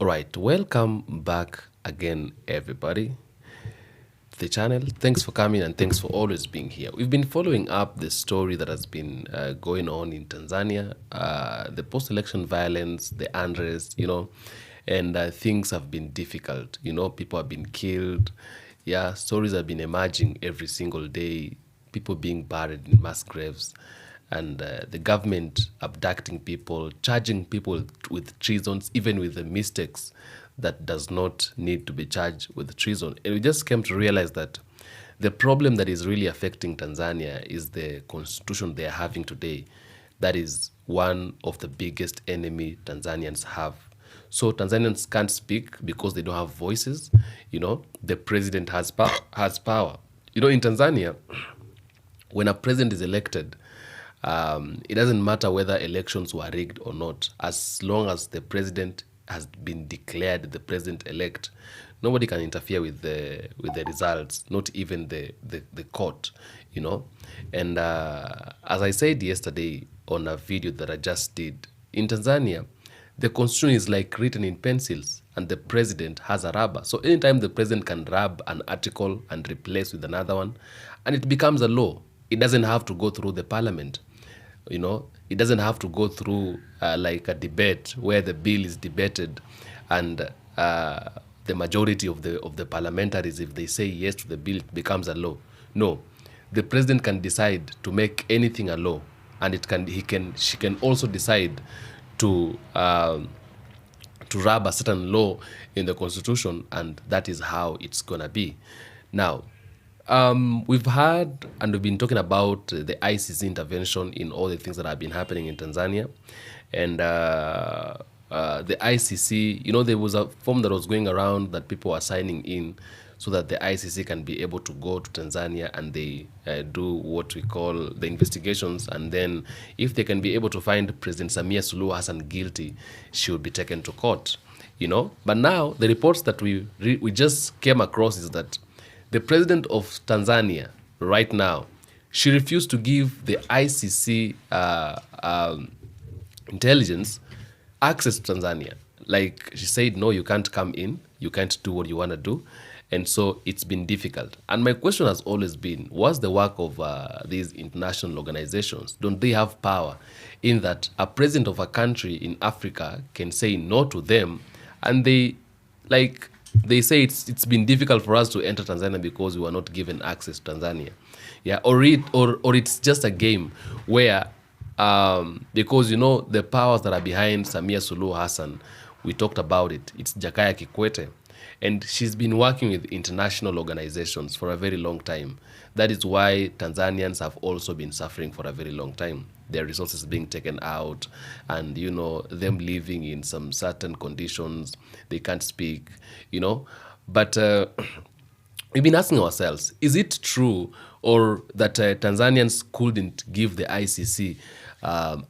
All right, welcome back again, everybody, to the channel. Thanks for coming and thanks for always being here. We've been following up the story that has been going on in Tanzania, the post-election violence, the unrest, and things have been difficult. People have been killed. Yeah, stories have been emerging every single day. People being buried in mass graves, and the government abducting people, charging people with treasons, even with the mistakes that does not need to be charged with treason. And we just came to realize that the problem that is really affecting Tanzania is the constitution they are having today. That is one of the biggest enemy Tanzanians have. So Tanzanians can't speak because they don't have voices. The president has power. In Tanzania, when a president is elected, it doesn't matter whether elections were rigged or not. As long as the president has been declared the president-elect, nobody can interfere with the results, not even the court. And as I said yesterday on a video that I just did, in Tanzania, the constitution is like written in pencils and the president has a rubber. So anytime the president can rub an article and replace with another one, and it becomes a law. It doesn't have to go through the parliament. It doesn't have to go through like a debate where the bill is debated and the majority of the parliamentaries, if they say yes to the bill, it becomes a law. No, the president can decide to make anything a law, and she can also decide to rub a certain law in the constitution, and that is how it's gonna be. Now, we've heard and we've been talking about the ICC intervention in all the things that have been happening in Tanzania. And the ICC, there was a form that was going around that people were signing in so that the ICC can be able to go to Tanzania and they do what we call the investigations. And then if they can be able to find President Samia Suluhu Hassan guilty, she will be taken to court. But now the reports that we just came across is that the president of Tanzania right now, she refused to give the ICC intelligence access to Tanzania. Like she said, no, you can't come in, you can't do what you want to do. And so it's been difficult. And my question has always been, what's the work of these international organizations? Don't they have power in that a president of a country in Africa can say no to them, and they say it's been difficult for us to enter Tanzania because we were not given access to Tanzania. Yeah, or it's just a game where because the powers that are behind Samia Suluhu Hassan, we talked about it. It's Jakaya Kikwete, and she's been working with international organizations for a very long time. That is why Tanzanians have also been suffering for a very long time. Their resources being taken out, and them living in some certain conditions. They can't speak, But we've been asking ourselves: is it true, or that Tanzanians couldn't give the ICC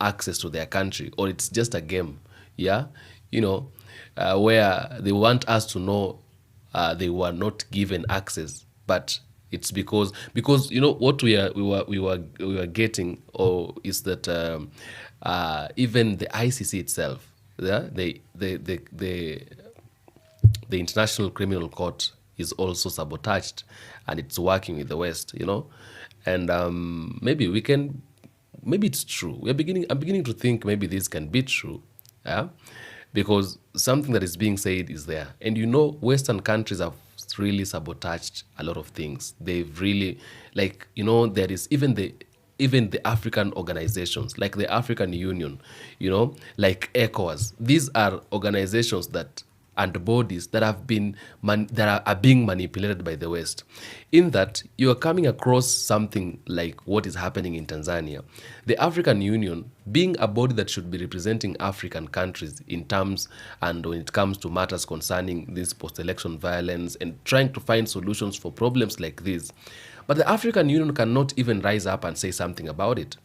access to their country, or it's just a game? Yeah, where they want us to know they were not given access, but it's because what we were getting, or is that even the ICC itself, the International Criminal Court is also sabotaged, and it's working with the West, and maybe it's true. I'm beginning to think maybe this can be true, yeah, because something that is being said is there, and Western countries have really sabotaged a lot of things. They've really, there is even the African organizations, like the African Union, like ECOWAS. These are organizations and bodies that have been are being manipulated by the West. In that, you are coming across something like what is happening in Tanzania. The African Union, being a body that should be representing African countries in terms and when it comes to matters concerning this post-election violence and trying to find solutions for problems like this. But the African Union cannot even rise up and say something about it.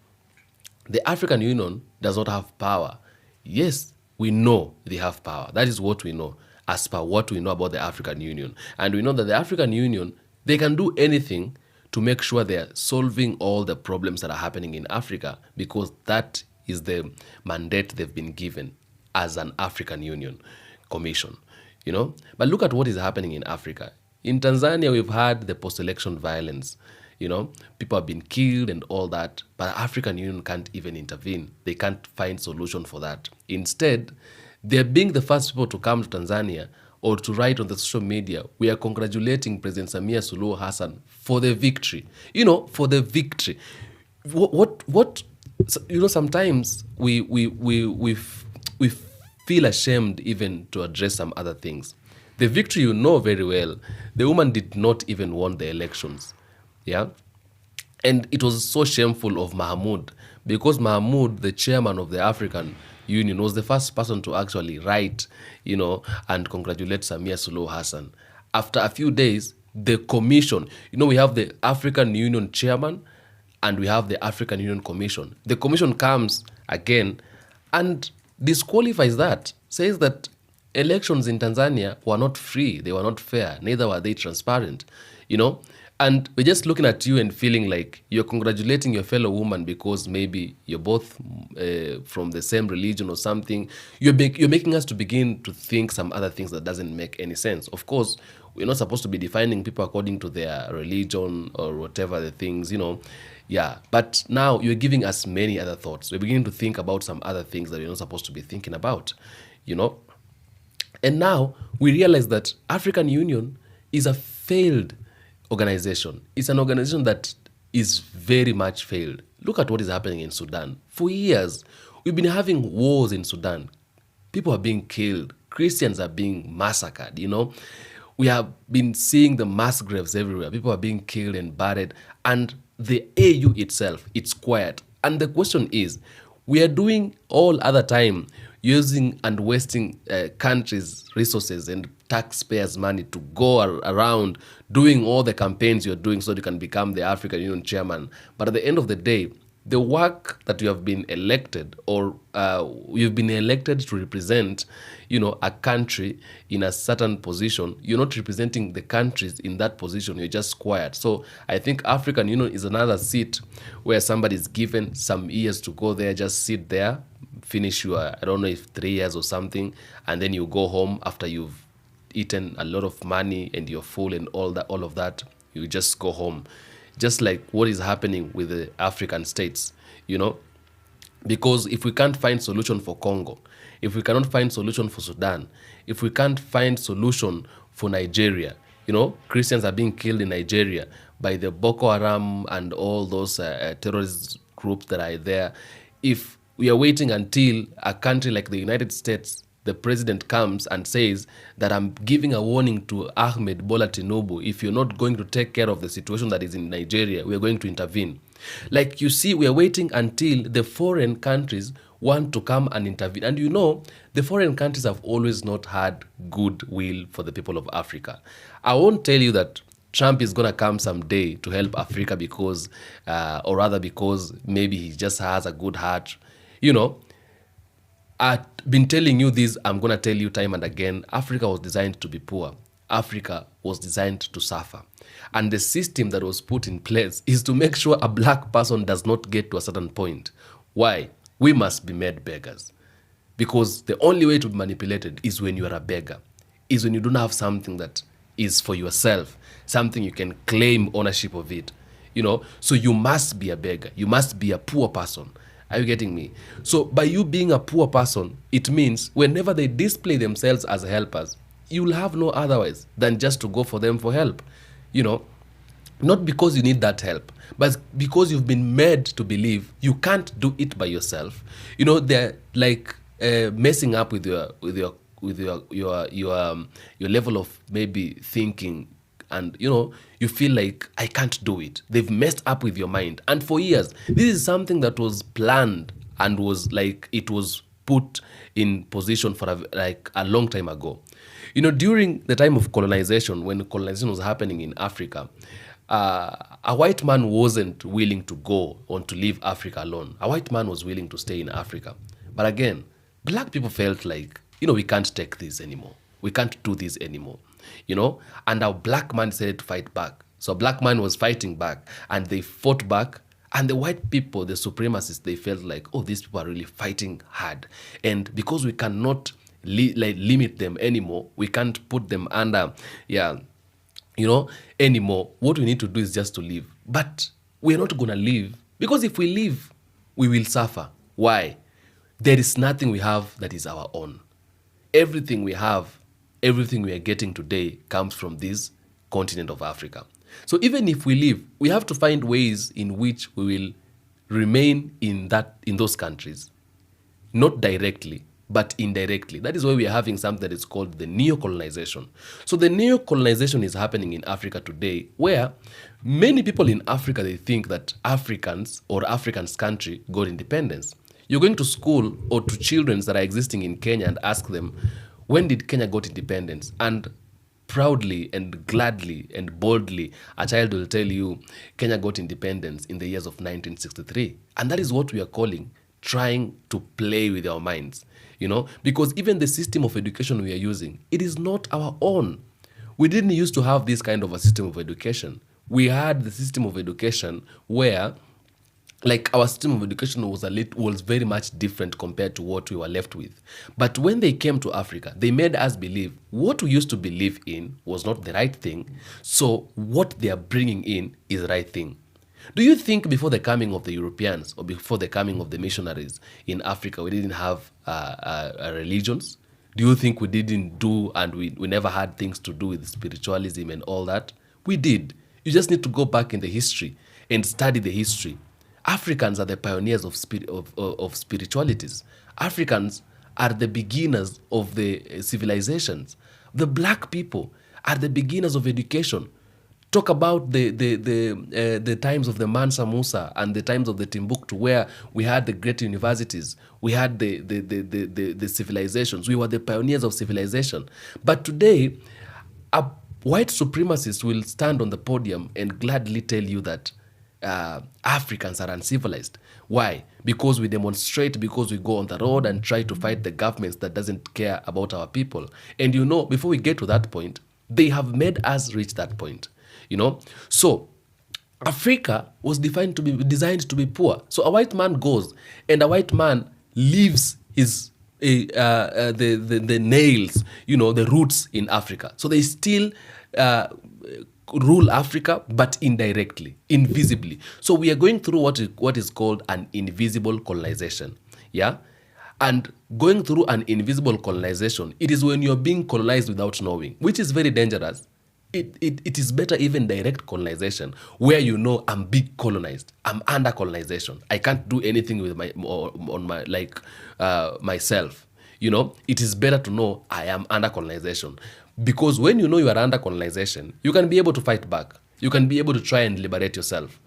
The African Union does not have power. Yes, we know they have power. That is what we know, as per what we know about the African Union. And we know that the African Union, they can do anything to make sure they're solving all the problems that are happening in Africa, because that is the mandate they've been given as an African Union. commission, But look at what is happening in Africa. In Tanzania, we've had the post-election violence. People have been killed and all that, but African Union can't even intervene. They can't find solution for that. Instead, they're being the first people to come to Tanzania or to write on the social media, we are congratulating President Samia Suluhu Hassan for the victory. For the victory. Sometimes we feel ashamed even to address some other things. The victory, very well, the woman did not even won the elections. Yeah. And it was so shameful of Mahmoud, because Mahmoud, the chairman of the African Union, was the first person to actually write, and congratulate Samia Suluhu Hassan. After a few days, the commission, we have the African Union chairman and we have the African Union Commission. The commission comes again and disqualifies that, says that elections in Tanzania were not free, they were not fair, neither were they transparent, And we're just looking at you and feeling like you're congratulating your fellow woman because maybe you're both from the same religion or something. You're making us to begin to think some other things that doesn't make any sense. Of course, we're not supposed to be defining people according to their religion or whatever the things, Yeah, but now you're giving us many other thoughts. We're beginning to think about some other things that we're not supposed to be thinking about, And now we realize that African Union is a failed organization. It's an organization that is very much failed. Look at what is happening in Sudan. For years, we've been having wars in Sudan. People are being killed. Christians are being massacred, We have been seeing the mass graves everywhere. People are being killed and buried. And the AU itself, it's quiet. And the question is, we are doing all other time using and wasting countries' resources and taxpayers' money to go around doing all the campaigns you're doing so you can become the African Union chairman. But at the end of the day, the work that you have been elected or you've been elected to represent, a country in a certain position, you're not representing the countries in that position, you're just quiet. So I think African Union is another seat where somebody is given some years to go there, just sit there, finish your, I don't know if 3 years or something, and then you go home after you've eaten a lot of money and you're full and all of that, you just go home. Just like what is happening with the African states, Because if we can't find solution for Congo, if we cannot find solution for Sudan, if we can't find solution for Nigeria, Christians are being killed in Nigeria by the Boko Haram and all those terrorist groups that are there. If we are waiting until a country like the United States, the president comes and says that I'm giving a warning to Ahmed Bola Tinubu, if you're not going to take care of the situation that is in Nigeria, we're going to intervene. Like you see, we are waiting until the foreign countries want to come and intervene. And the foreign countries have always not had goodwill for the people of Africa. I won't tell you that Trump is going to come someday to help Africa because, or rather because maybe he just has a good heart. I've been telling you this, I'm going to tell you time and again, Africa was designed to be poor. Africa was designed to suffer. And the system that was put in place is to make sure a black person does not get to a certain point. Why? We must be made beggars. Because the only way to be manipulated is when you are a beggar, is when you don't have something that is for yourself, something you can claim ownership of it. So you must be a beggar. You must be a poor person. Are you getting me? So by you being a poor person, it means whenever they display themselves as helpers, you'll have no otherwise than just to go for them for help. Not because you need that help, but because you've been made to believe you can't do it by yourself. They're like messing up with your level of maybe thinking. And, you feel like, I can't do it. They've messed up with your mind. And for years, this is something that was planned and was like, it was put in position for a long time ago. During the time of colonization, when colonization was happening in Africa, a white man wasn't willing to go or to leave Africa alone. A white man was willing to stay in Africa. But again, black people felt like, we can't take this anymore. We can't do this anymore. And our black man decided to fight back. So a black man was fighting back and they fought back. And the white people, the supremacists, they felt like, oh, these people are really fighting hard. And because we cannot limit them anymore. We can't put them under, yeah, anymore. What we need to do is just to live. But we're not going to live, because if we live, we will suffer. Why? There is nothing we have that is our own. Everything we have, everything we are getting today comes from this continent of Africa. So even if we live, we have to find ways in which we will remain in those countries, not directly, but indirectly. That is why we are having something that is called the neocolonization. So the neocolonization is happening in Africa today, where many people in Africa, they think that Africans or African's country got independence. You're going to school or to children that are existing in Kenya and ask them, when did Kenya got independence? And proudly and gladly and boldly, a child will tell you Kenya got independence in the years of 1963. And that is what we are calling trying to play with our minds, because even the system of education we are using, it is not our own. We didn't used to have this kind of a system of education. We had the system of education where, like, our system of education was very much different compared to what we were left with. But when they came to Africa, they made us believe what we used to believe in was not the right thing. So what they are bringing in is the right thing. Do you think before the coming of the Europeans or before the coming of the missionaries in Africa, we didn't have religions? Do you think we didn't do, and we never had things to do with spiritualism and all that? We did. You just need to go back in the history and study the history. Africans are the pioneers of spiritualities. Africans are the beginners of the civilizations. The black people are the beginners of education. Talk about the times of the Mansa Musa and the times of the Timbuktu, where we had the great universities, we had the civilizations. We were the pioneers of civilization. But today, a white supremacist will stand on the podium and gladly tell you that Africans are uncivilized. Why? Because we demonstrate, because we go on the road and try to fight the governments that doesn't care about our people. And before we get to that point, they have made us reach that point. So Africa was designed to be poor. So a white man goes and a white man leaves his the nails, the roots in Africa. So they still rule Africa, but indirectly, invisibly. So we are going through what is called an invisible colonization. Yeah. And going through an invisible colonization, it is when you're being colonized without knowing, which is very dangerous. It is better even direct colonization, where I'm being colonized, I'm under colonization. I can't do anything with myself. It is better to know I am under colonization, because when you are under colonization, you can be able to fight back. You can be able to try and liberate yourself.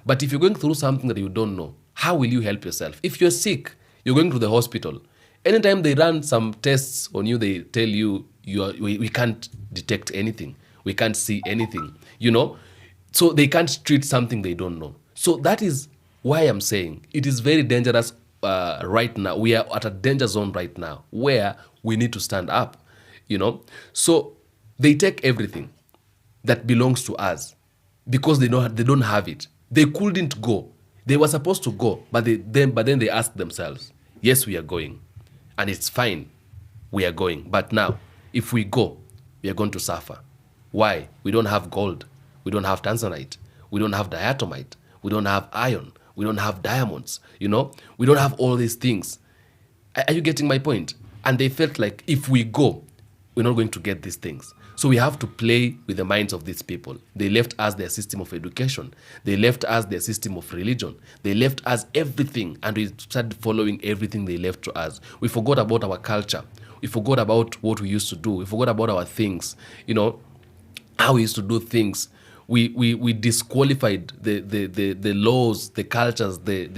But if you're going through something that you don't know, how will you help yourself? If you're sick, you're going to the hospital. Anytime they run some tests on you, they tell you we can't detect anything. We can't see anything, So they can't treat something they don't know. So that is why I'm saying it is very dangerous right now. We are at a danger zone right now where we need to stand up, So they take everything that belongs to us because they don't have it. They couldn't go. They were supposed to go, but then they asked themselves, yes, we are going. And it's fine. We are going. But now, if we go, we are going to suffer. Why? We don't have gold. We don't have tanzanite. We don't have diatomite. We don't have iron. We don't have diamonds. We don't have all these things. Are you getting my point? And they felt like if we go, we're not going to get these things. So we have to play with the minds of these people. They left us their system of education. They left us their system of religion. They left us everything, and we started following everything they left to us. We forgot about our culture. We forgot about what we used to do. We forgot about our things, how we used to do things. We disqualified the laws, the cultures, the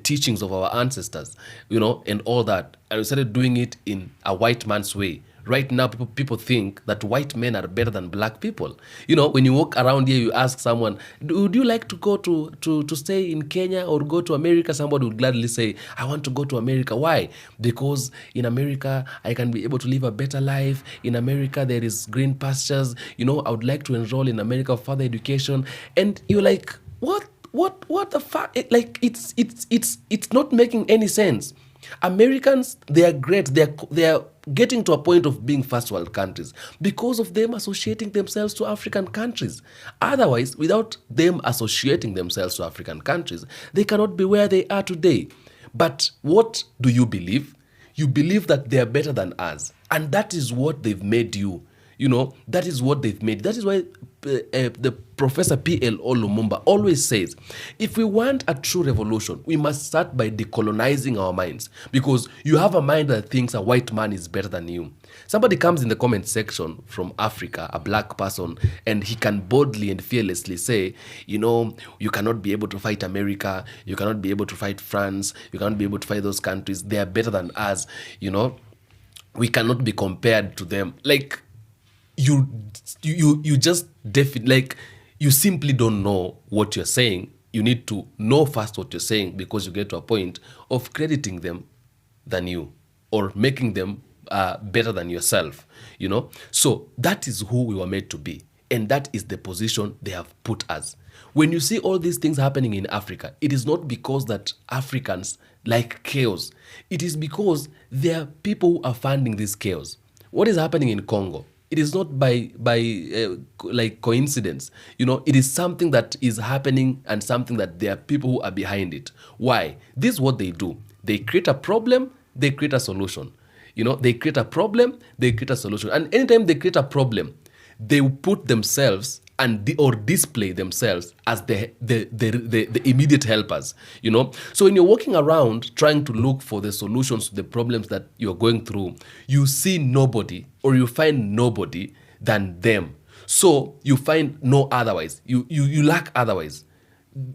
teachings of our ancestors, and all that. And we started doing it in a white man's way. Right now, people think that white men are better than black people. When you walk around here, you ask someone, would you like to go to stay in Kenya or go to America? Somebody would gladly say, I want to go to America. Why? Because in America, I can be able to live a better life. In America, there is green pastures. I would like to enroll in America for further education. And you're like, what the fuck? It's not making any sense. Americans, they are great. They are getting to a point of being first world countries because of them associating themselves to African countries. Otherwise, without them associating themselves to African countries, they cannot be where they are today. But what do you believe? You believe that they are better than us. And that is what they've made you. You know, that is what they've made. That is why the Professor P.L. Lumumba always says, if we want a true revolution, we must start by decolonizing our minds. Because you have a mind that thinks a white man is better than you. Somebody comes in the comment section from Africa, a black person, and he can boldly and fearlessly say, you know, you cannot be able to fight America, you cannot be able to fight France, you cannot be able to fight those countries. They are better than us, you know. We cannot be compared to them. Like, you just like, you simply don't know what you're saying. You need to know first what you're saying, because you get to a point of crediting them than you, or making them better than yourself, you know. So that is who we were made to be, and that is the position they have put us. When you see all these things happening in Africa, it is not because that Africans like chaos. It is because there are people who are funding this chaos. What is happening in Congo? It is not by like coincidence. You know, it is something that is happening, and something that there are people who are behind it. Why? This is what they do. They create a problem, they create a solution. You know, they create a problem, they create a solution. And anytime they create a problem, they will put themselves or display themselves as the immediate helpers, you know. So when you're walking around trying to look for the solutions to the problems that you're going through, you see nobody, or you find nobody than them. So you find no otherwise. You lack otherwise.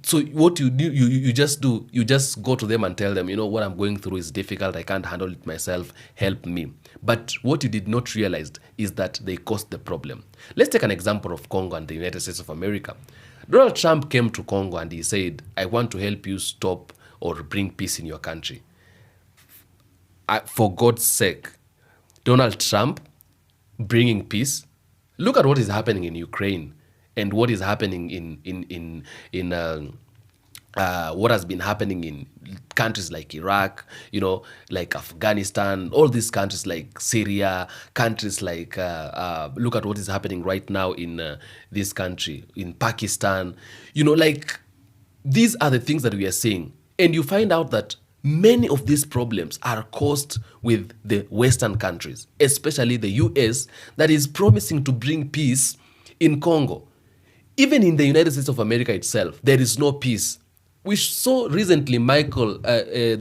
So what you do, you just go to them and tell them, you know, what I'm going through is difficult. I can't handle it myself. Help me. But what you did not realize is that they caused the problem. Let's take an example of Congo and the United States of America. Donald Trump came to Congo and he said, I want to help you stop or bring peace in your country. For God's sake, Donald Trump bringing peace. Look at what is happening in Ukraine. And what is happening in what has been happening in countries like Iraq, you know, like Afghanistan, all these countries like Syria, countries like, look at what is happening right now in this country, in Pakistan. You know, like, these are the things that we are seeing. And you find out that many of these problems are caused with the Western countries, especially the US, that is promising to bring peace in Congo. Even in the United States of America itself, there is no peace. We saw recently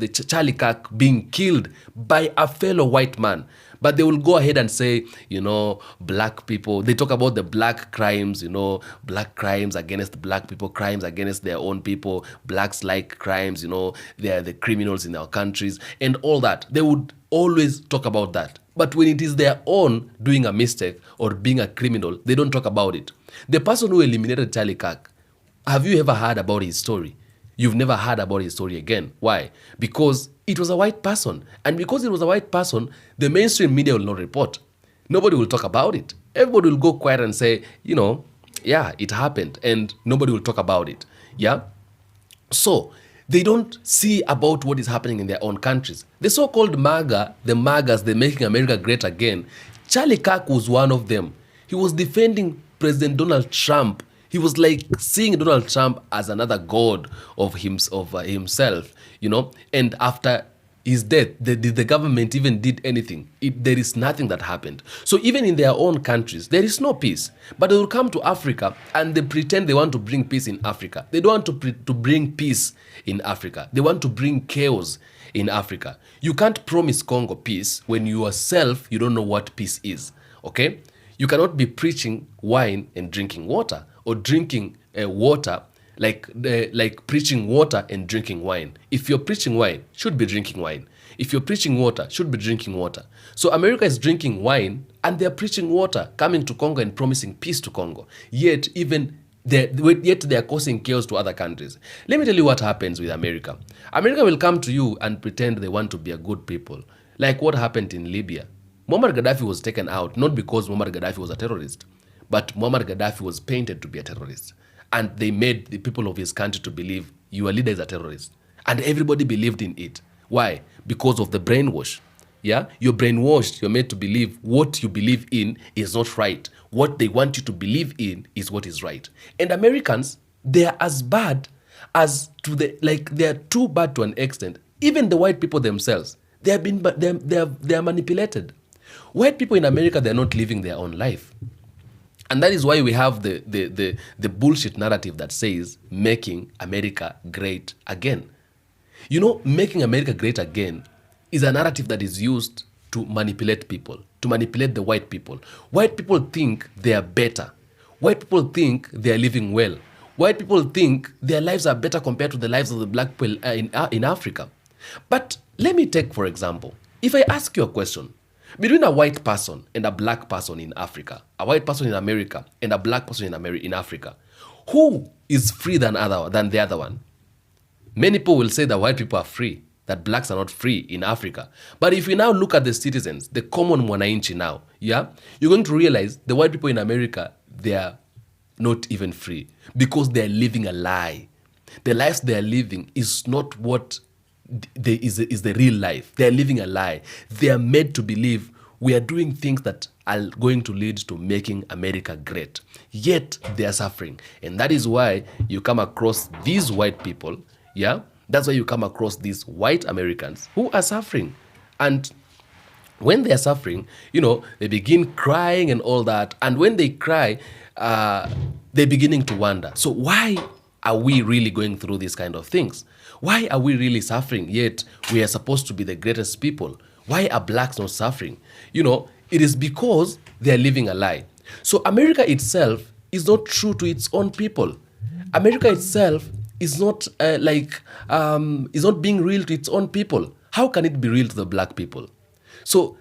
Charlie Kirk being killed by a fellow white man. But they will go ahead and say, you know, black people, they talk about the black crimes, you know, black crimes against black people, crimes against their own people, blacks like crimes, you know, they are the criminals in our countries, and all that. They would always talk about that. But when it is their own doing a mistake or being a criminal, they don't talk about it. The person who eliminated Charlie Kirk, have you ever heard about his story? You've never heard about his story again. Why? Because it was a white person. And because it was a white person, the mainstream media will not report. Nobody will talk about it. Everybody will go quiet and say, you know, yeah, it happened. And nobody will talk about it. Yeah? So they don't see about what is happening in their own countries. The so-called MAGA, the MAGAs, the Making America Great Again, Charlie Kirk was one of them. He was defending President Donald Trump. He was like seeing Donald Trump as another god of himself, you know. And after his death, the government even did anything? There is nothing that happened. So even in their own countries, there is no peace. But they will come to Africa and they pretend they want to bring peace in Africa. They don't want to bring peace in Africa. They want to bring chaos in Africa. You can't promise Congo peace when yourself, you don't know what peace is, okay? You cannot be preaching wine and drinking water, or drinking water like preaching water and drinking wine. If you're preaching wine, should be drinking wine. If you're preaching water, should be drinking water. So America is drinking wine and they're preaching water, coming to Congo and promising peace to Congo. Yet they're causing chaos to other countries. Let me tell you what happens with America. America will come to you and pretend they want to be a good people. Like what happened in Libya. Muammar Gaddafi was taken out, not because Muammar Gaddafi was a terrorist, but Muammar Gaddafi was painted to be a terrorist. And they made the people of his country to believe your leader is a terrorist. And everybody believed in it. Why? because of the brainwash. Yeah, you're brainwashed. You're made to believe what you believe in is not right. What they want you to believe in is what is right. And Americans, they are as bad as to the they are too bad to an extent. Even the white people themselves, they have been they are manipulated. White people in America, they're not living their own life. And that is why we have the bullshit narrative that says making America great again. You know, making America great again is a narrative that is used to manipulate people, to manipulate the white people. White people think they are better. White people think they are living well. White people think their lives are better compared to the lives of the black people in Africa. But let me take, for example, if I ask you a question, between a white person and a black person in Africa, a white person in America and a black person in Africa, who is free than the other one? Many people will say that white people are free, that blacks are not free in Africa. But if we now look at the citizens, the common mwananchi now, yeah, you're going to realize the white people in America, they are not even free because they are living a lie. The lives they are living is not what is the real life. They are living a lie. They are made to believe we are doing things that are going to lead to making America great. Yet they are suffering. And that is why you come across these white people, yeah? That's why you come across these white Americans who are suffering. And when they are suffering, you know, they begin crying and all that. And when they cry, they're beginning to wonder. So why are we really going through these kind of things? Why are we really suffering? Yet we are supposed to be the greatest people. Why are blacks not suffering? You know, it is because they are living a lie. So America itself is not true to its own people. America itself is not is not being real to its own people. How can it be real to the black people? So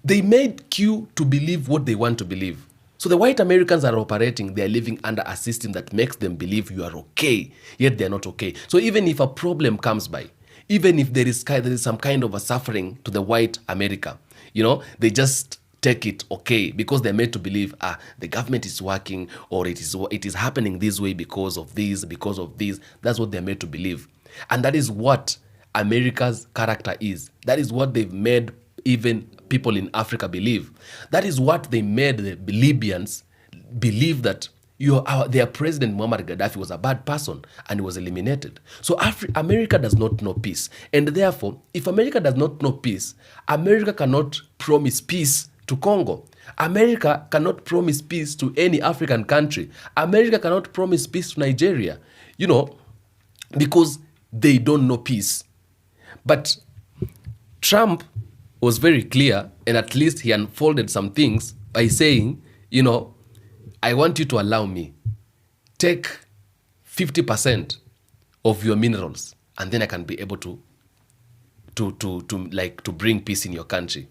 they made Q to believe what they want to believe. So the white Americans are operating, they are living under a system that makes them believe you are okay, yet they're not okay. So even if a problem comes by, even if there is some kind of a suffering to the white America, you know, they just take it okay because they're made to believe, the government is working or it is happening this way because of this, because of this. That's what they're made to believe. And that is what America's character is. That is what they've made even people in Africa believe. That is what they made the Libyans believe, that their president Muammar Gaddafi was a bad person and he was eliminated. So America does not know peace. And therefore, if America does not know peace, America cannot promise peace to Congo. America cannot promise peace to any African country. America cannot promise peace to Nigeria, you know, because they don't know peace. But Trump was very clear, and at least he unfolded some things by saying, you know, I want you to allow me, take 50% of your minerals, and then I can be able to bring peace in your country.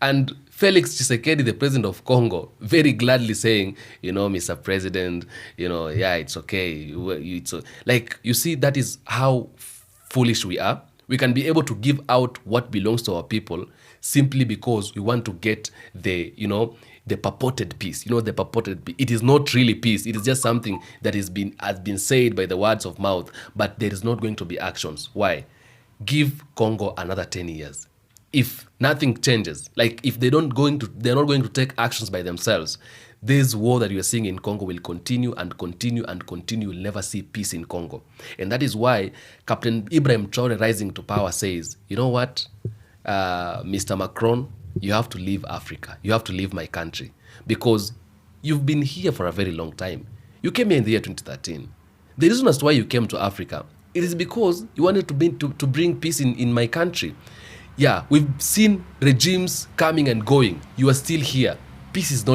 And Felix Tshisekedi, the president of Congo, very gladly saying, you know, Mr. President, you know, yeah, it's okay. You see, that is how foolish we are. We can be able to give out what belongs to our people simply because we want to get the purported peace. You know, the purported peace. It is not really peace. It is just something that has been said by the words of mouth, but there is not going to be actions. Why? Give Congo another 10 years. If nothing changes, like if they're not going to take actions by themselves, this war that you are seeing in Congo will continue and continue and continue. You'll never see peace in Congo. And that is why Captain Ibrahim Traore, rising to power, says, you know what, Mr. Macron, you have to leave Africa. You have to leave my country because you've been here for a very long time. You came here in the year 2013. The reason as to why you came to Africa, it is because you wanted to bring peace in my country. Yeah, we've seen regimes coming and going. You are still here. Peace is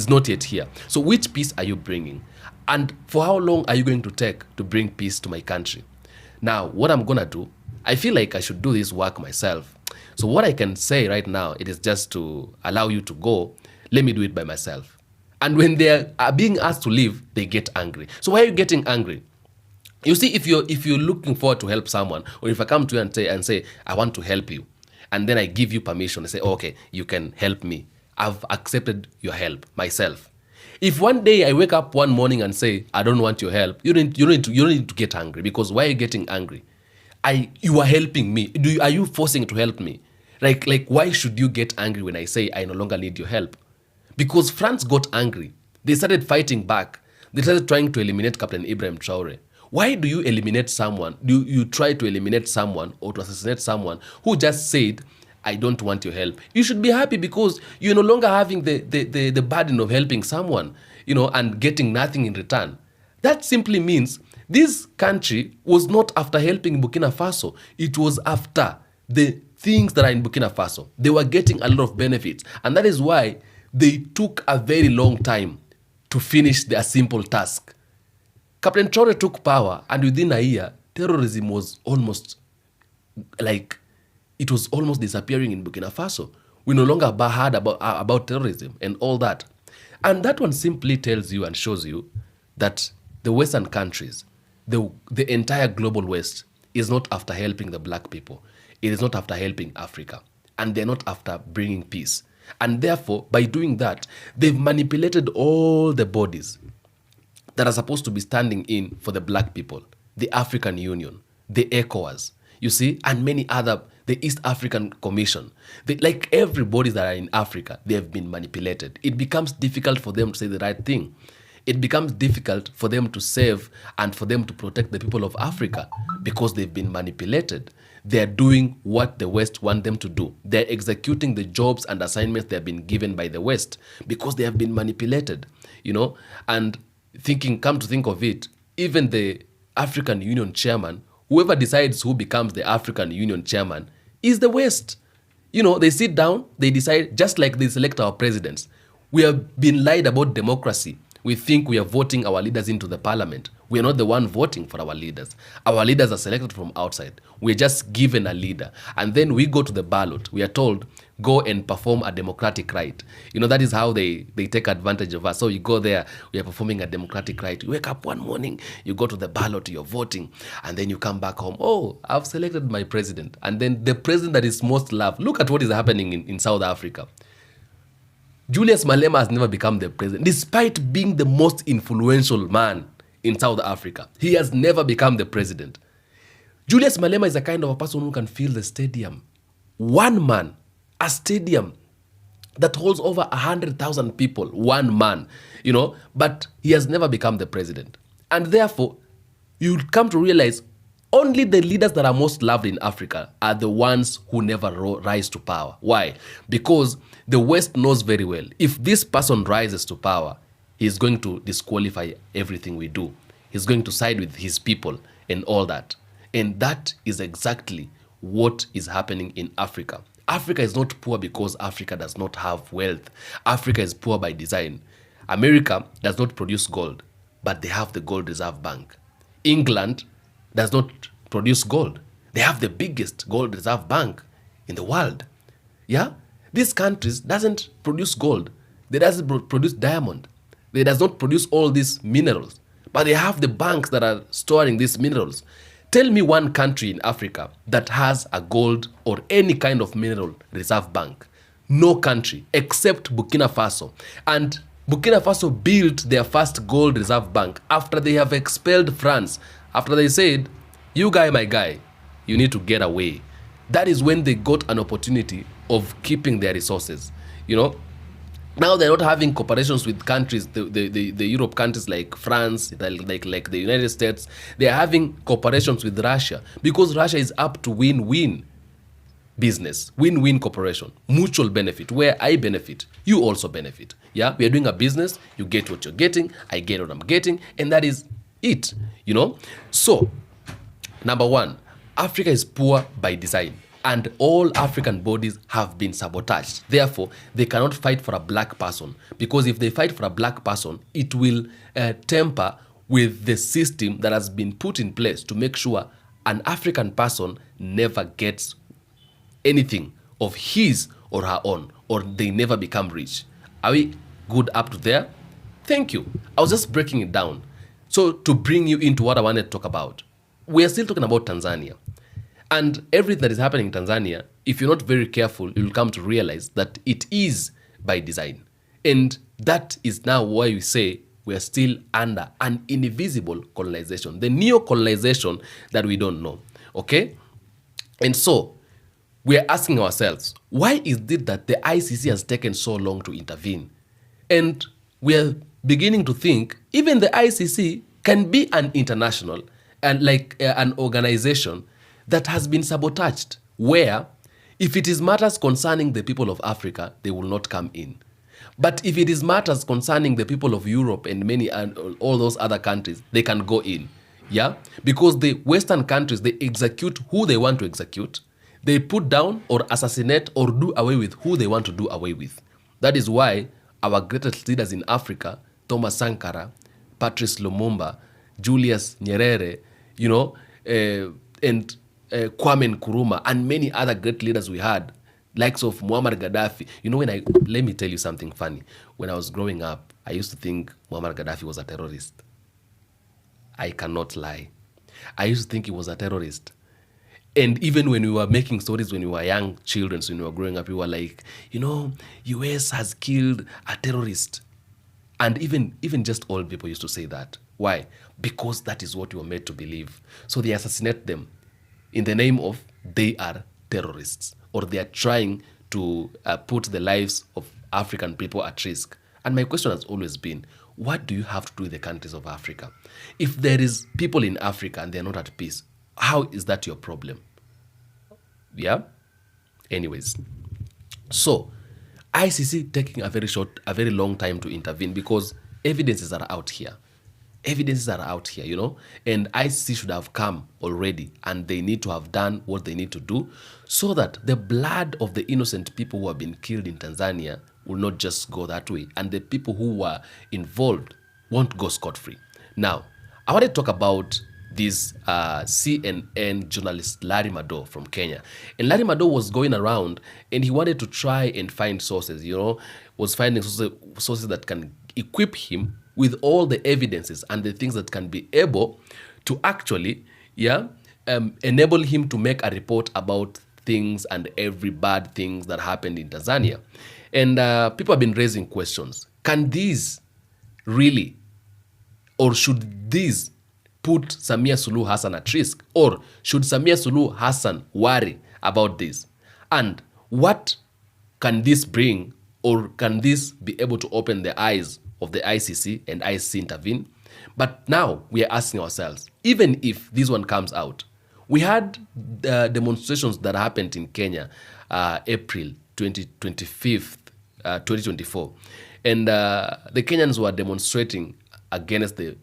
not yet here. So which peace are you bringing? And for how long are you going to take to bring peace to my country? Now, what I'm going to do, I feel like I should do this work myself. So what I can say right now, it is just to allow you to go. Let me do it by myself. And when they are being asked to leave, they get angry. So why are you getting angry? You see, if you're looking forward to help someone, or if I come to you and say, I want to help you, and then I give you permission, I say, okay, you can help me. I've accepted your help myself. If one day I wake up one morning and say, I don't want your help, you don't need to get angry, because why are you getting angry? You are helping me. Are you forcing to help me? Like why should you get angry when I say I no longer need your help? Because France got angry. They started fighting back. They started trying to eliminate Captain Ibrahim Traore. Why do you eliminate someone? Do you try to eliminate someone or to assassinate someone who just said, I don't want your help? You should be happy because you're no longer having the burden of helping someone, and getting nothing in return. That simply means this country was not after helping Burkina Faso. It was after the things that are in Burkina Faso. They were getting a lot of benefits. And that is why they took a very long time to finish their simple task. Captain Traore took power, and within a year, terrorism was almost it was almost disappearing in Burkina Faso. We no longer heard about terrorism and all that. And that one simply tells you and shows you that the Western countries, the entire global West, is not after helping the black people. It is not after helping Africa. And they're not after bringing peace. And therefore, by doing that, they've manipulated all the bodies that are supposed to be standing in for the black people, the African Union, the ECOWAS, you see, and many other, the East African Commission. Like everybody that are in Africa, they have been manipulated. It becomes difficult for them to say the right thing. It becomes difficult for them to save and for them to protect the people of Africa because they've been manipulated. They're doing what the West want them to do. They're executing the jobs and assignments they have been given by the West because they have been manipulated, and come to think of it, even the African Union chairman, whoever decides who becomes the African Union chairman is the West. They sit down, they decide, just like they select our presidents. We have been lied about democracy. We think we are voting our leaders into the parliament. We are not the one voting for our leaders. Our leaders are selected from outside. We're just given a leader. And then we go to the ballot. We are told, go and perform a democratic right. That is how they take advantage of us. So you go there, we are performing a democratic right. You wake up one morning, you go to the ballot, you're voting, and then you come back home. Oh, I've selected my president. And then the president that is most loved. Look at what is happening in South Africa. Julius Malema has never become the president, despite being the most influential man in South Africa. He has never become the president. Julius Malema is a kind of a person who can fill the stadium. One man, a stadium that holds over 100,000 people, one man, but he has never become the president. And therefore, you'll come to realize only the leaders that are most loved in Africa are the ones who never rise to power. Why? Because the West knows very well, if this person rises to power, he's going to disqualify everything we do. He's going to side with his people and all that. And that is exactly what is happening in Africa. Africa is not poor because Africa does not have wealth. Africa is poor by design. America does not produce gold, but they have the gold reserve bank. England does not produce gold. They have the biggest gold reserve bank in the world. Yeah? These countries doesn't produce gold. They doesn't produce diamond. They does not produce all these minerals. But they have the banks that are storing these minerals. Tell me one country in Africa that has a gold or any kind of mineral reserve bank. No country except Burkina Faso. And Burkina Faso built their first gold reserve bank after they have expelled France. After they said, you guy, my guy, you need to get away. That is when they got an opportunity of keeping their resources. Now they're not having cooperations with countries, the Europe countries like France, like the United States. They are having cooperations with Russia because Russia is up to win-win business, win-win cooperation, mutual benefit, where I benefit, you also benefit. Yeah, we are doing a business, you get what you're getting, I get what I'm getting, and that is it, So, number one, Africa is poor by design. And all African bodies have been sabotaged. Therefore, they cannot fight for a black person. Because if they fight for a black person, it will temper with the system that has been put in place to make sure an African person never gets anything of his or her own, or they never become rich. Are we good up to there? Thank you. I was just breaking it down. So to bring you into what I wanted to talk about, we are still talking about Tanzania. And everything that is happening in Tanzania, if you're not very careful, you'll come to realize that it is by design. And that is now why we say we are still under an invisible colonization, the neocolonization that we don't know. Okay? And so, we are asking ourselves, why is it that the ICC has taken so long to intervene? And we are beginning to think even the ICC can be an international and an organization that has been sabotaged, where if it is matters concerning the people of Africa, they will not come in. But if it is matters concerning the people of Europe and many and all those other countries, they can go in. Yeah? Because the Western countries, they execute who they want to execute. They put down or assassinate or do away with who they want to do away with. That is why our greatest leaders in Africa, Thomas Sankara, Patrice Lumumba, Julius Nyerere, and Kwame Nkrumah, and many other great leaders we had, likes of Muammar Gaddafi. Let me tell you something funny. When I was growing up, I used to think Muammar Gaddafi was a terrorist. I cannot lie. I used to think he was a terrorist. And even when we were making stories when we were young children, so when we were growing up, we were like, US has killed a terrorist. And even just old people used to say that. Why? Because that is what you were made to believe. So they assassinate them in the name of they are terrorists, or they are trying to put the lives of African people at risk. And my question has always been, what do you have to do with the countries of Africa? If there is people in Africa and they're not at peace, how is that your problem? Yeah? Anyways. So, ICC taking a very long time to intervene because evidences are out here. Evidences are out here, and ICC should have come already, and they need to have done what they need to do so that the blood of the innocent people who have been killed in Tanzania will not just go that way, and the people who were involved won't go scot-free. Now, I want to talk about this CNN journalist Larry Madowo from Kenya. And Larry Madowo was going around and he wanted to try and find sources, was finding sources that can equip him with all the evidences and the things that can be able to actually, enable him to make a report about things and every bad things that happened in Tanzania. And people have been raising questions. Can these really, or should these put Samia Suluhu Hassan at risk? Or should Samia Suluhu Hassan worry about this? And what can this bring, or can this be able to open the eyes of the ICC and ICC intervene? But now we are asking ourselves, even if this one comes out, we had demonstrations that happened in Kenya, April 2024. And the Kenyans were demonstrating against the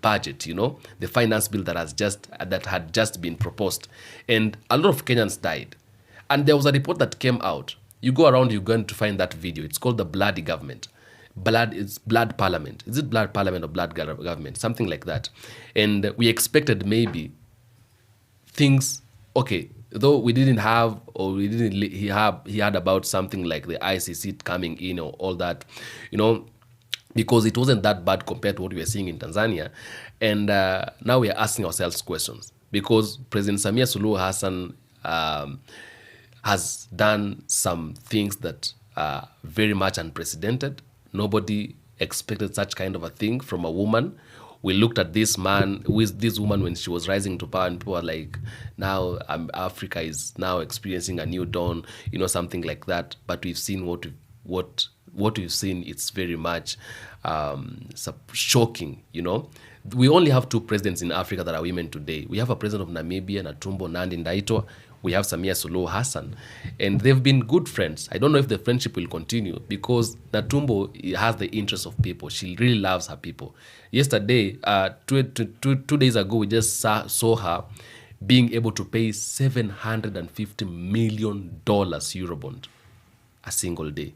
budget, the finance bill that had just been proposed, and a lot of Kenyans died. And there was a report that came out. You go around, you're going to find that video. It's called the Bloody Government. It's Blood Parliament. Is it Blood Parliament or Blood Government? Something like that. And we expected maybe things, okay, though we didn't have, or we didn't, he had about something like the ICC coming in or all that, because it wasn't that bad compared to what we were seeing in Tanzania. And now we are asking ourselves questions, because President Samia Suluhu Hassan has done some things that are very much unprecedented. Nobody expected such kind of a thing from a woman. We looked at this woman when she was rising to power, and people were like, now Africa is now experiencing a new dawn, something like that. But we've seen what we've seen. It's very much shocking, We only have two presidents in Africa that are women today. We have a president of Namibia, Netumbo Nandi-Ndaitwah. We have Samia Suluhu Hassan, and they've been good friends. I don't know if the friendship will continue, because Netumbo has the interest of people. She really loves her people. Yesterday, 2 days ago, we just saw her being able to pay $750 million Eurobond a single day.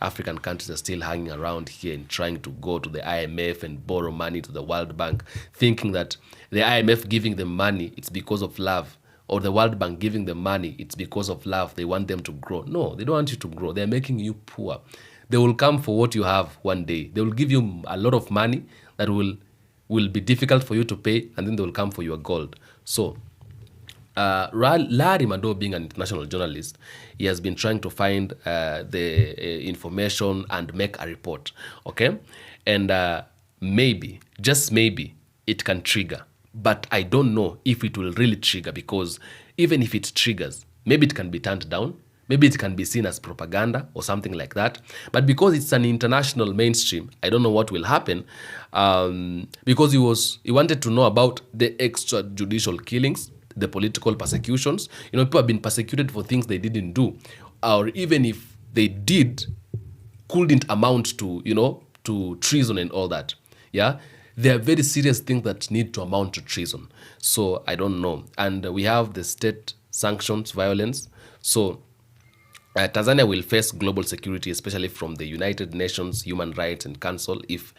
African countries are still hanging around here and trying to go to the IMF and borrow money to the World Bank, thinking that the IMF giving them money, it's because of love, or the World Bank giving them money, it's because of love. They want them to grow. No, they don't want you to grow. They're making you poor. They will come for what you have one day. They will give you a lot of money that will be difficult for you to pay, and then they will come for your gold. So, Larry Madowo, being an international journalist, he has been trying to find the information and make a report, okay? And maybe, just maybe, it can trigger but I don't know if it will really trigger, because even if it triggers, maybe it can be turned down. Maybe it can be seen as propaganda or something like that. But because it's an international mainstream, I don't know what will happen. Because he wanted to know about the extrajudicial killings, the political persecutions. People have been persecuted for things they didn't do, or even if they did, couldn't amount to, to treason and all that. Yeah. There are very serious things that need to amount to treason. So I don't know. And we have the state sanctions violence. So Tanzania will face global security, especially from the United Nations Human Rights and Council, if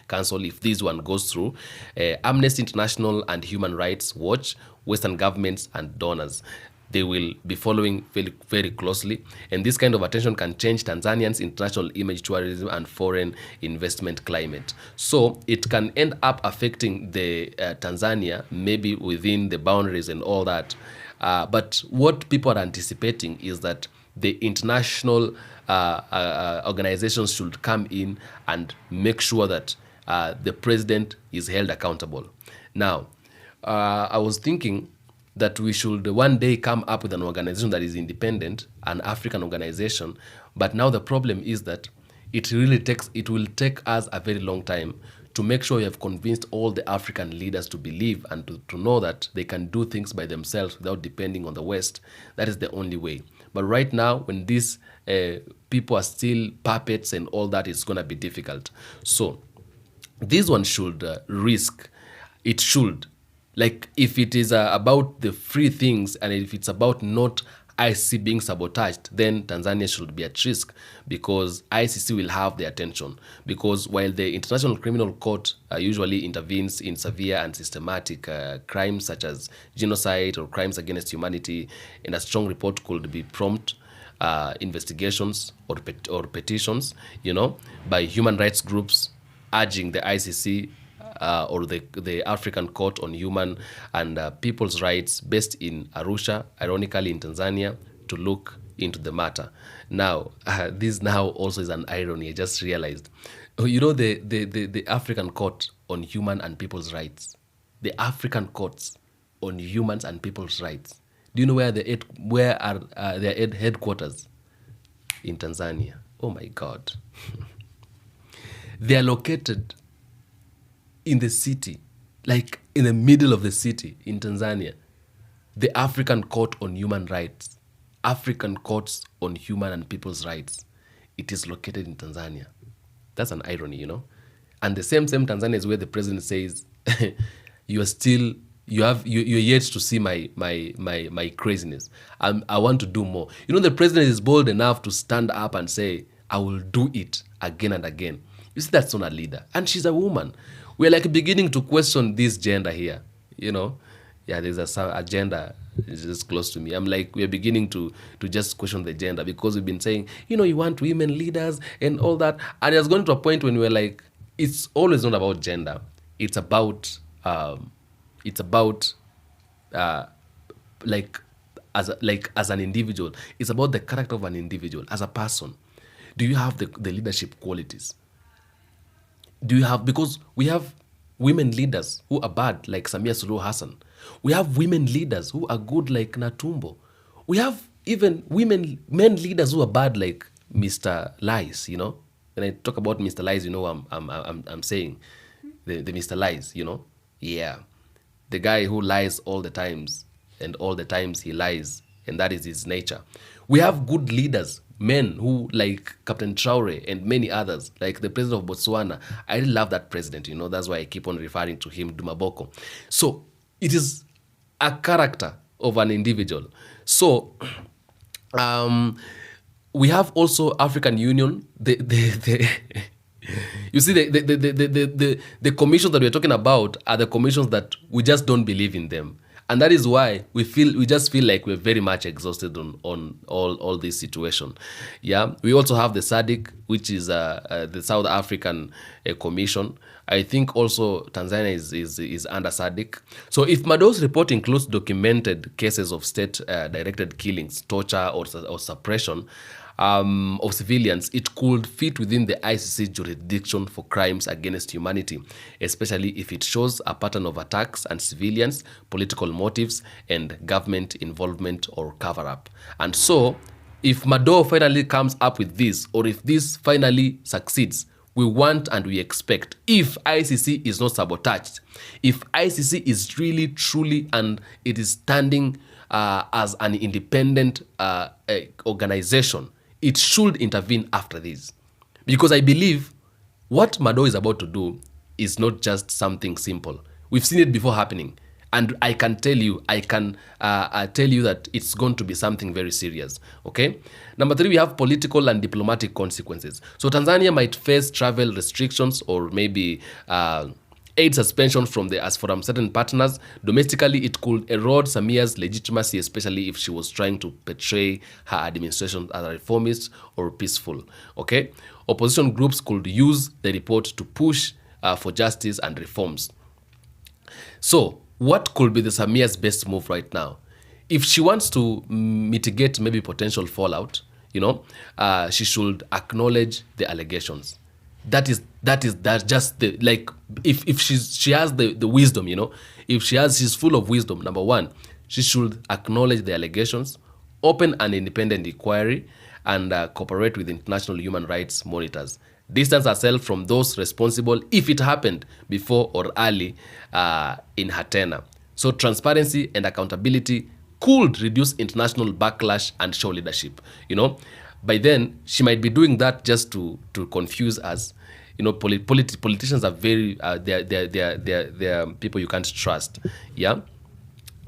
this one goes through. Amnesty International and Human Rights Watch, Western governments and donors, they will be following very, very closely. And this kind of attention can change Tanzanians' international image, tourism, and foreign investment climate. So it can end up affecting the Tanzania, maybe within the boundaries and all that. But what people are anticipating is that the international organizations should come in and make sure that the president is held accountable. Now, I was thinking that we should one day come up with an organization that is independent, an African organization. But now the problem is that it will take us a very long time to make sure we have convinced all the African leaders to believe and to know that they can do things by themselves without depending on the West. That is the only way. But right now, when these people are still puppets and all that, it's going to be difficult. So this one should it should, like if it is about the free things, and if it's about not ICC being sabotaged, then Tanzania should be at risk, because ICC will have the attention. Because while the International Criminal Court usually intervenes in severe and systematic crimes such as genocide or crimes against humanity, and a strong report could be prompt investigations or petitions, by human rights groups urging the ICC or the African Court on Human and People's Rights based in Arusha, ironically in Tanzania, to look into the matter. Now, this now also is an irony. I just realized. The African Court on Human and People's Rights, the African Courts on Humans and People's Rights. Do you know where are their headquarters? In Tanzania. Oh my God. They are located in the city, like in the middle of the city in Tanzania. The African Court on Human Rights, African Courts on Human and People's Rights, it is located in Tanzania. That's an irony, And the same Tanzania is where the president says, you're yet to see my craziness. I want to do more. The president is bold enough to stand up and say, I will do it again and again. You see, that's not a leader. And she's a woman. We're like beginning to question this gender here, Yeah, there's a gender just close to me. I'm like, we're beginning to just question the gender, because we've been saying, you want women leaders and all that. And it's going to a point when we're like, it's always not about gender. It's about as an individual. It's about the character of an individual as a person. Do you have the leadership qualities? Because we have women leaders who are bad, like Samia Suluhu Hassan. We have women leaders who are good, like Natumbo. We have even men leaders who are bad, like Mr. Lies. When I talk about Mr. Lies, I'm saying the Mr. Lies. Yeah, the guy who lies all the times, and all the times he lies, and that is his nature. We have good leaders, men who, like Captain Traore and many others, like the president of Botswana. I really love that president, that's why I keep on referring to him, Dumaboko. So it is a character of an individual. So we have also African Union. You see, the commissions that we're talking about are the commissions that we just don't believe in them. And that is why we just feel like we're very much exhausted on all this situation. Yeah, we also have the SADC, which is the South African Commission. I think also Tanzania is under SADC. So if Madowo's report includes documented cases of state-directed killings, torture, or suppression, of civilians, it could fit within the ICC jurisdiction for crimes against humanity, especially if it shows a pattern of attacks on civilians, political motives, and government involvement or cover-up. And so, if Madowo finally comes up with this, or if this finally succeeds, we want and we expect, if ICC is not sabotaged, if ICC is really, truly, and it is standing as an independent organization, it should intervene after this. Because I believe what Madowo is about to do is not just something simple. We've seen it before happening. And I can tell you, that it's going to be something very serious, okay? Number 3, we have political and diplomatic consequences. So Tanzania might face travel restrictions or maybe aid suspension from certain partners. Domestically, it could erode Samia's legitimacy, especially if she was trying to portray her administration as a reformist or peaceful, okay? Opposition groups could use the report to push for justice and reforms. So, what could be the Samia's best move right now? If she wants to mitigate maybe potential fallout, she should acknowledge the allegations. That's just the, like, if she has the wisdom, if she's full of wisdom, number 1, she should acknowledge the allegations, open an independent inquiry, and cooperate with international human rights monitors. Distance herself from those responsible if it happened before or early in her tenure. So transparency and accountability could reduce international backlash and show leadership. By then she might be doing that just to confuse us. Politicians are very they're people you can't trust. Yeah,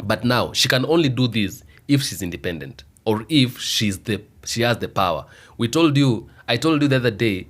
but now she can only do this if she's independent or if she has the power. I told you the other day,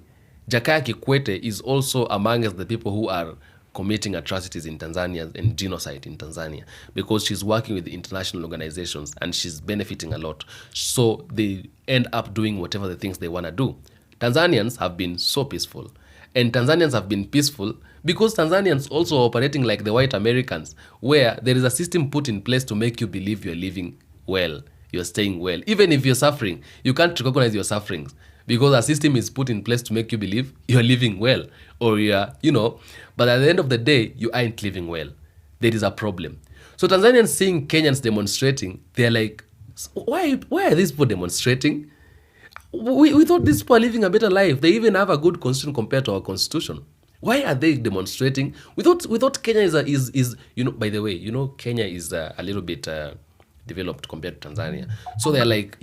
Jakaya Kikwete is also amongst the people who are committing atrocities in Tanzania and genocide in Tanzania because she's working with the international organizations and she's benefiting a lot. So they end up doing whatever the things they want to do. Tanzanians have been so peaceful. And Tanzanians have been peaceful because Tanzanians also operating like the white Americans, where there is a system put in place to make you believe you're living well, you're staying well. Even if you're suffering, you can't recognize your sufferings, because a system is put in place to make you believe you're living well, or but at the end of the day, you ain't living well. There is a problem. So Tanzanians seeing Kenyans demonstrating, they're like, why are these people demonstrating? We thought these people are living a better life. They even have a good constitution compared to our constitution. Why are they demonstrating? We thought Kenya is by the way, Kenya is a little bit developed compared to Tanzania. So they're like,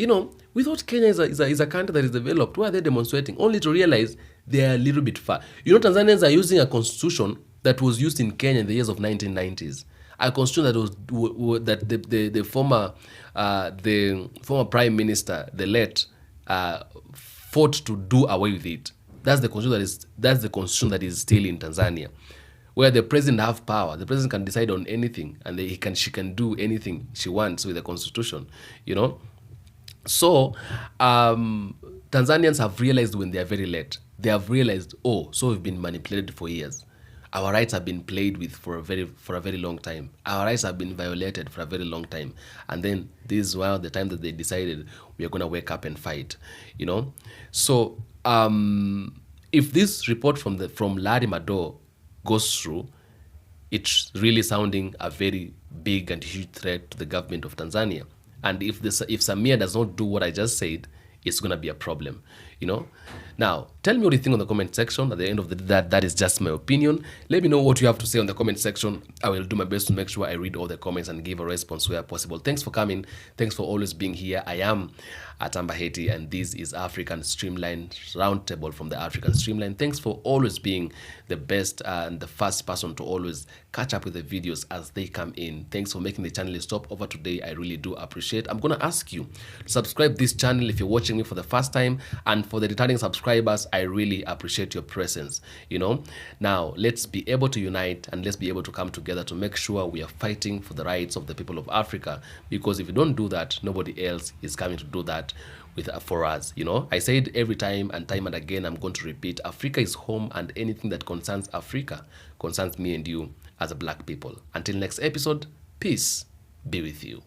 we thought Kenya is a country that is developed. Why are they demonstrating? Only to realize they are a little bit far. Tanzanians are using a constitution that was used in Kenya in the years of 1990s. A constitution that the former prime minister, the late, fought to do away with it. That's the constitution that is still in Tanzania, where the president have power. The president can decide on anything, and she can do anything she wants with the constitution. So Tanzanians have realized when they are very late. They have realized, so we've been manipulated for years. Our rights have been played with for a very long time. Our rights have been violated for a very long time. And then this is the time that they decided we are going to wake up and fight. So if this report from Larry Madowo goes through, it's really sounding a very big and huge threat to the government of Tanzania. And if Samia does not do what I just said, it's going to be a problem, Now, tell me what you think on the comment section. At the end of the day, that is just my opinion. Let me know what you have to say on the comment section. I will do my best to make sure I read all the comments and give a response where possible. Thanks for coming. Thanks for always being here. I am Atamba Haiti, and this is African Streamline Roundtable from the African Streamline. Thanks for always being the best and the first person to always catch up with the videos as they come in. Thanks for making the channel a stop over today. I really do appreciate. I'm going to ask you to subscribe this channel if you're watching me for the first time, and for the returning subscribers, I really appreciate your presence. Now let's be able to unite and let's be able to come together to make sure we are fighting for the rights of the people of Africa, because if you don't do that, nobody else is coming to do that for us. I say it every time and again, I'm going to repeat, Africa is home, and anything that concerns Africa concerns me and you as a black people. Until next episode, peace be with you.